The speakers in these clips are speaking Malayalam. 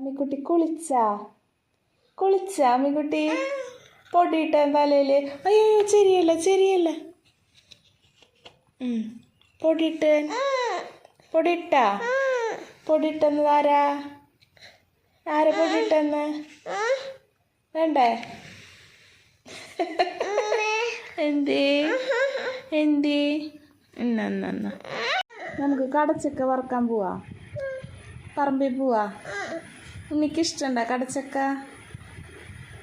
അമ്മിക്കുട്ടി കുളിച്ച അമ്മിക്കുട്ടി പൊടിയിട്ട തലയില്. അയ്യോ ശരിയല്ല പൊടിയിട്ടെന്ന് ആരാ പൊടിയിട്ടെന്ന് വേണ്ടേ? എന്തേ എന്നാ നമുക്ക് കടച്ചക്ക വറുക്കാൻ പോവാ, പറമ്പിൽ പോവാ. ഉണ്ണിക്കിഷ്ടണ്ട കടച്ചക്ക?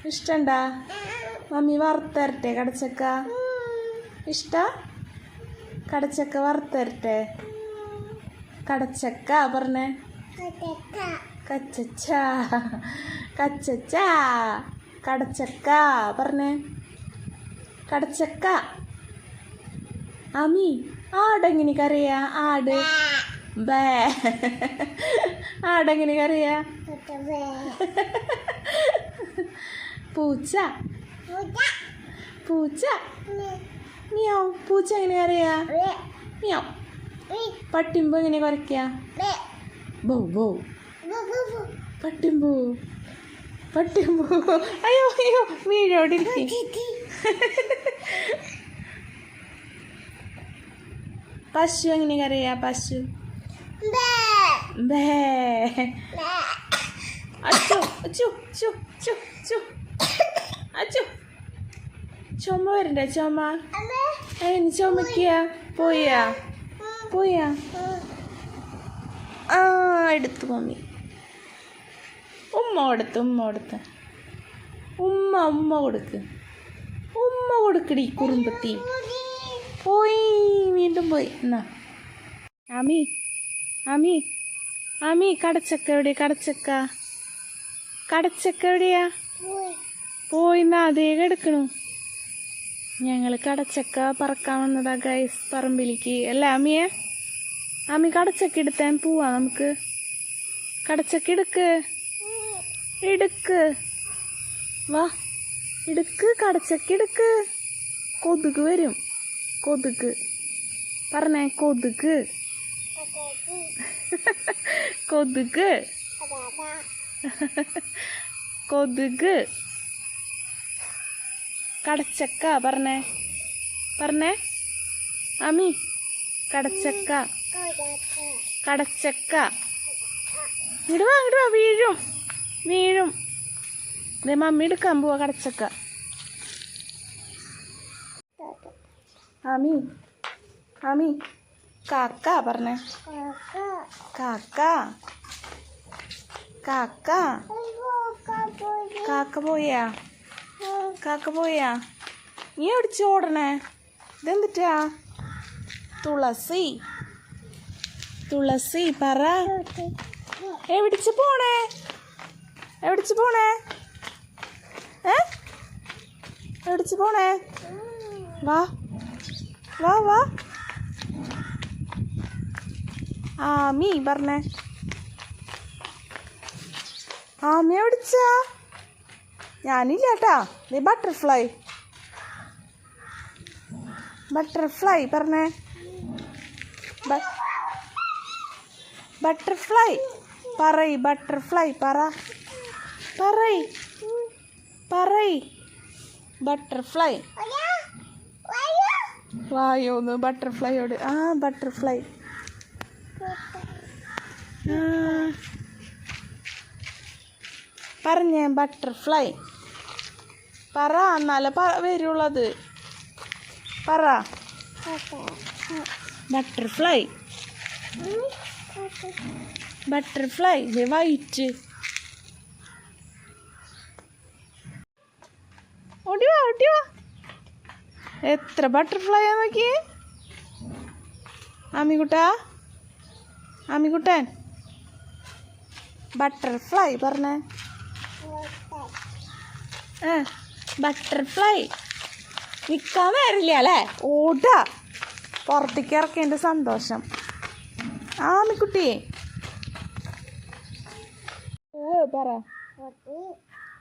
ഇഷ്ടണ്ടാ? മമ്മി വറുത്തരട്ടെ കടച്ചക്ക? ഇഷ്ട? കടച്ചക്ക വറുത്തരട്ടെ? കടച്ചക്ക പറഞ്ഞേ. കച്ചച്ച കടച്ചക്ക പറഞ്ഞേ. കടച്ചക്ക. അമ്മി ആടെങ്ങനെ കറിയാ? ആട് ബേ. ആടെങ്ങനെ കറിയാ? പൂച്ച മിയാവ്. പൂച്ച എങ്ങനെ കറിയാ? മിയാവ്. പട്ടിമ്പോ എങ്ങനെ കുറയ്ക്കാ? ബോ. പട്ടിമ്പോ. അയ്യോ വീഴോടിരിക്കും. പശു എങ്ങനെ കറിയാ? പശു ബേ. ചുമ വരണ്ടേ? ചുമ അതിന് ചുമക്കിയാ പോയാ എടുത്തു മമ്മി. ഉമ്മ കൊടുക്കടി കുറുമ്പത്തി. വീണ്ടും പോയി. എന്നാ ആമി കടച്ചക്ക എവിടെയാ? കടച്ചക്ക എവിടെയാ? പോയിന്നാ അതേ കിടക്കണു. ഞങ്ങൾ കടച്ചക്ക പറക്കാൻ വന്നതാ ഗൈസ് പറമ്പിലേക്ക്. അല്ല ആമി കടച്ചക്ക എടുത്താൻ പോവാ നമുക്ക്. കടച്ചക്ക എടുക്ക് വാ, കടച്ചക്ക എടുക്ക്. കൊതുക് വരും. പറഞ്ഞേ കൊതുക്. കടച്ചക്ക പറഞ്ഞേ അമ്മി. കടച്ചക്ക ഇടുവാ വീഴും. ഇതേ മമ്മി എടുക്കാൻ പോവാ കടച്ചക്ക. ആമി കാക്ക പറഞ്ഞേ. കാക്ക പോയാ? നീ എവിടിച്ച് ഓടണേ? ഇതെന്തിട്ടാ? തുളസി പറ. എവിടിച്ച് പോണേ? എവിടിച്ച് പോണേ? വാ. ആമി പറഞ്ഞേ. ആമി എവിടിച്ചാ? ഞാനില്ല കേട്ടാ. നീ ബട്ടർഫ്ലൈ പറഞ്ഞേ. ബട്ടർഫ്ലൈ പറയ്. ബട്ടർഫ്ലൈ വായോന്ന് ബട്ടർഫ്ലൈയോട്. ബട്ടർഫ്ലൈ. പറഞ്ഞേ ബട്ടർഫ്ലൈ പറ, എന്നാലേ വരുള്ളത്. പറ ബട്ടർഫ്ലൈ. വൈറ്റ്. ഓടിവാ. എത്ര ബട്ടർഫ്ലൈ നോക്കിയേ? ആമിക്കുട്ടൻ ബട്ടർഫ്ലൈ പറഞ്ഞേ. ബട്ടർഫ്ലൈ നിൽക്കാൻ വരില്ല അല്ലേ? ഓടാ പുറത്തേക്ക് ഇറക്കേണ്ട സന്തോഷം. ആമിക്കുട്ടി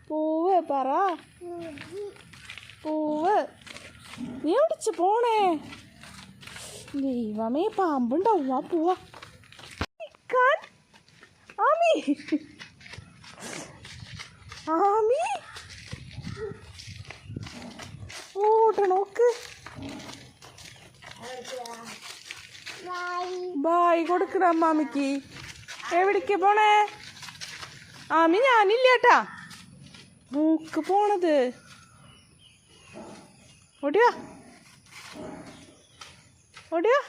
പൂവ് പറ. നീ എവിടിച്ച് പോണേ? ദൈവമേ പാമ്പുണ്ടാവും. പോവാ ആമി. ആമി ഓടണോക്ക്. ബായ് കൊടുക്കണ അമ്മാമിക്ക്. എവിടേക്ക് പോണേ ആമി? ഞാനില്ലേട്ടാ മൂക്ക് പോണത്. ഓടിയോ ഓടിയോ.